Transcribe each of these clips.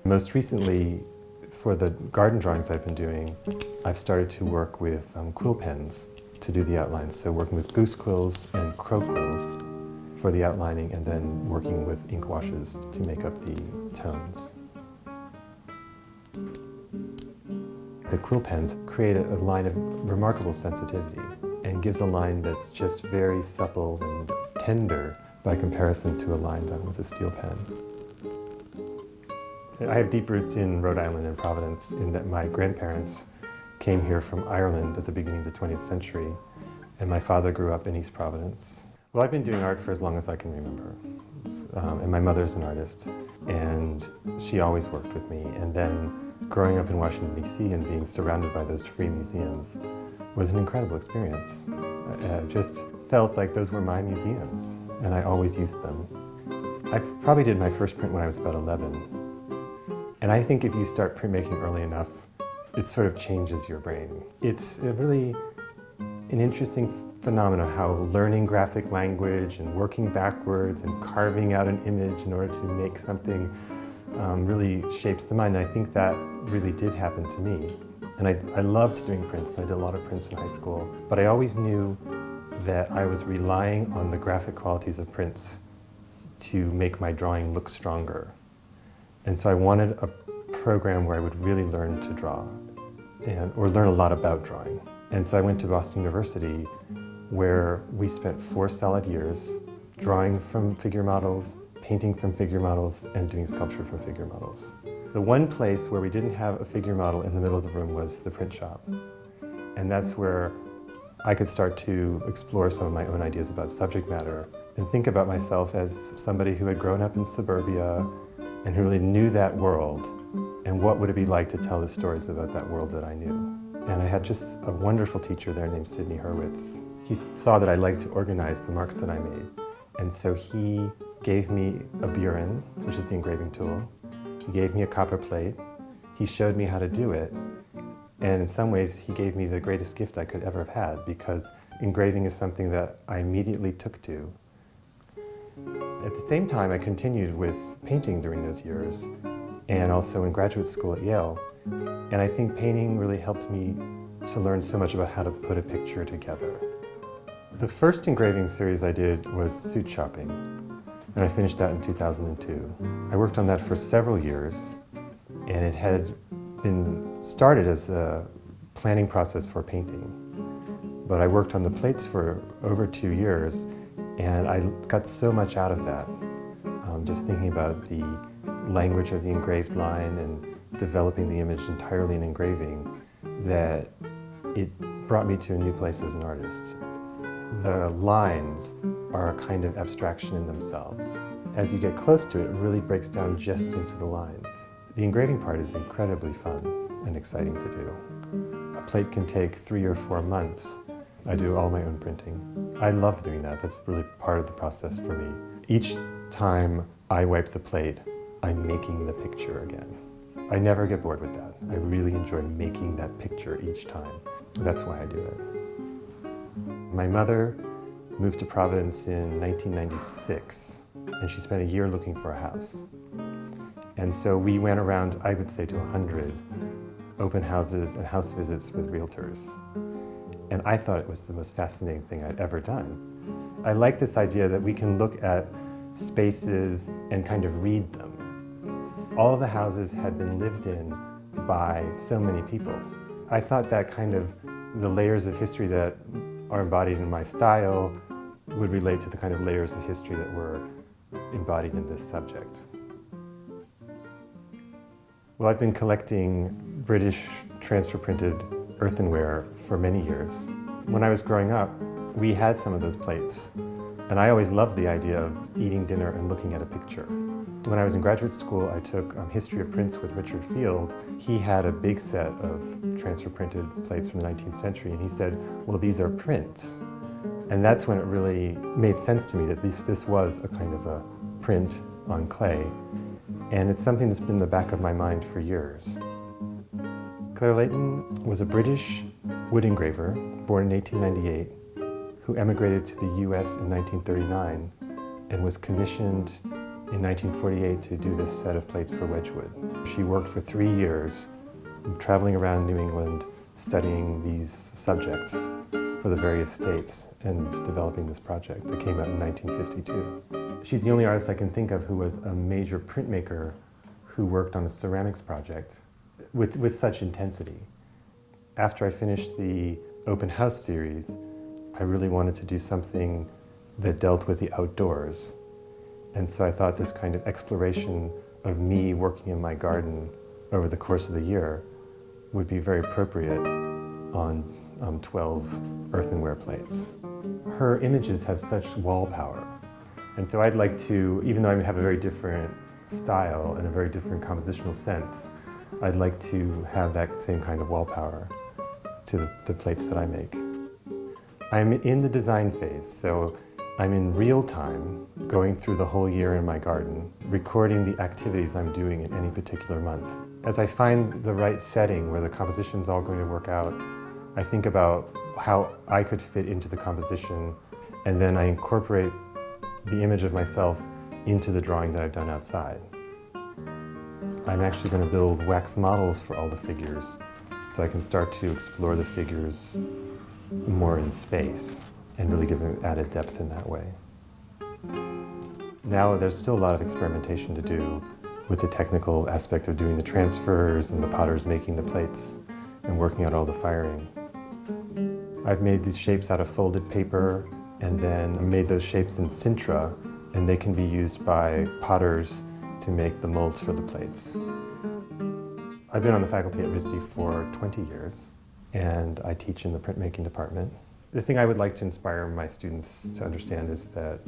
Most recently, for the garden drawings I've been doing, I've started to work with quill pens to do the outlines. So working with goose quills and crow quills for the outlining, and then working with ink washes to make up the tones. The quill pens create a line of remarkable sensitivity and gives a line that's just very supple and tender by comparison to a line done with a steel pen. I have deep roots in Rhode Island and Providence in that my grandparents came here from Ireland at the beginning of the 20th century, and my father grew up in East Providence. Well, I've been doing art for as long as I can remember, and my mother's an artist, and she always worked with me. And then growing up in Washington, D.C. and being surrounded by those free museums was an incredible experience. I just felt like those were my museums, and I always used them. I probably did my first print when I was about 11. And I think if you start printmaking early enough, it sort of changes your brain. It's really an interesting phenomenon how learning graphic language and working backwards and carving out an image in order to make something really shapes the mind. And I think that really did happen to me. And I loved doing prints, and I did a lot of prints in high school, but I always knew that I was relying on the graphic qualities of prints to make my drawing look stronger. And so I wanted a program where I would really learn to draw, or learn a lot about drawing. And so I went to Boston University, where we spent 4 solid years drawing from figure models, painting from figure models, and doing sculpture from figure models. The one place where we didn't have a figure model in the middle of the room was the print shop. And that's where I could start to explore some of my own ideas about subject matter and think about myself as somebody who had grown up in suburbia and who really knew that world, and what would it be like to tell the stories about that world that I knew. And I had just a wonderful teacher there named Sidney Hurwitz. He saw that I liked to organize the marks that I made, and so he gave me a burin, which is the engraving tool. He gave me a copper plate. He showed me how to do it, and in some ways he gave me the greatest gift I could ever have had, because engraving is something that I immediately took to. At the same time, I continued with painting during those years, and also in graduate school at Yale. And I think painting really helped me to learn so much about how to put a picture together. The first engraving series I did was Suit Shopping, and I finished that in 2002. I worked on that for several years, and it had been started as the planning process for painting. But I worked on the plates for over 2 years, and I got so much out of that, just thinking about the language of the engraved line and developing the image entirely in engraving, that it brought me to a new place as an artist. The lines are a kind of abstraction in themselves. As you get close to it, it really breaks down just into the lines. The engraving part is incredibly fun and exciting to do. A plate can take 3 or 4 months. I do all my own printing. I love doing that. That's really part of the process for me. Each time I wipe the plate, I'm making the picture again. I never get bored with that. I really enjoy making that picture each time. That's why I do it. My mother moved to Providence in 1996, and she spent a year looking for a house. And so we went around, I would say, to 100 open houses and house visits with realtors. And I thought it was the most fascinating thing I'd ever done. I like this idea that we can look at spaces and kind of read them. All of the houses had been lived in by so many people. I thought that kind of the layers of history that are embodied in my style would relate to the kind of layers of history that were embodied in this subject. Well, I've been collecting British transfer printed earthenware for many years. When I was growing up, we had some of those plates, and I always loved the idea of eating dinner and looking at a picture. When I was in graduate school, I took History of Prints with Richard Field. He had a big set of transfer printed plates from the 19th century, and he said, well, these are prints. And that's when it really made sense to me that this was a kind of a print on clay. And it's something that's been in the back of my mind for years. Claire Leighton was a British wood engraver born in 1898 who emigrated to the US in 1939 and was commissioned in 1948 to do this set of plates for Wedgwood. She worked for 3 years, traveling around New England, studying these subjects for the various states and developing this project that came out in 1952. She's the only artist I can think of who was a major printmaker who worked on a ceramics project with such intensity. After I finished the open house series, I really wanted to do something that dealt with the outdoors. And so I thought this kind of exploration of me working in my garden over the course of the year would be very appropriate on 12 earthenware plates. Her images have such wall power. And so I'd like to, even though I have a very different style and a very different compositional sense, I'd like to have that same kind of wall power to the plates that I make. I'm in the design phase, so I'm in real time going through the whole year in my garden, recording the activities I'm doing in any particular month. As I find the right setting where the composition's all going to work out, I think about how I could fit into the composition, and then I incorporate the image of myself into the drawing that I've done outside. I'm actually going to build wax models for all the figures, so I can start to explore the figures more in space and really give them added depth in that way. Now there's still a lot of experimentation to do with the technical aspect of doing the transfers and the potters making the plates and working out all the firing. I've made these shapes out of folded paper and then made those shapes in Sintra, and they can be used by potters to make the molds for the plates. I've been on the faculty at RISD for 20 years, and I teach in the printmaking department. The thing I would like to inspire my students to understand is that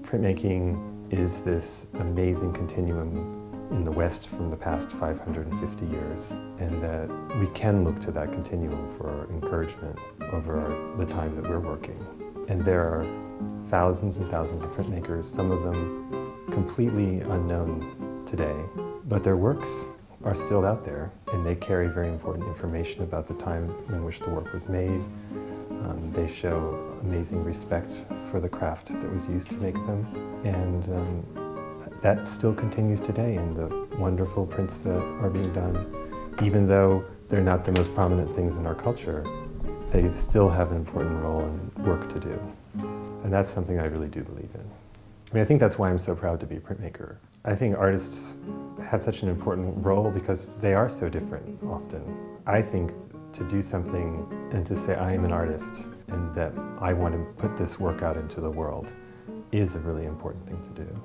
printmaking is this amazing continuum in the West from the past 550 years, and that we can look to that continuum for encouragement over the time that we're working. And there are thousands and thousands of printmakers, some of them completely unknown today, but their works are still out there, and they carry very important information about the time in which the work was made. They show amazing respect for the craft that was used to make them, and that still continues today in the wonderful prints that are being done. Even though they're not the most prominent things in our culture, they still have an important role and work to do. And that's something I really do believe in. I mean, I think that's why I'm so proud to be a printmaker. I think artists have such an important role because they are so different often. I think to do something and to say I am an artist and that I want to put this work out into the world is a really important thing to do.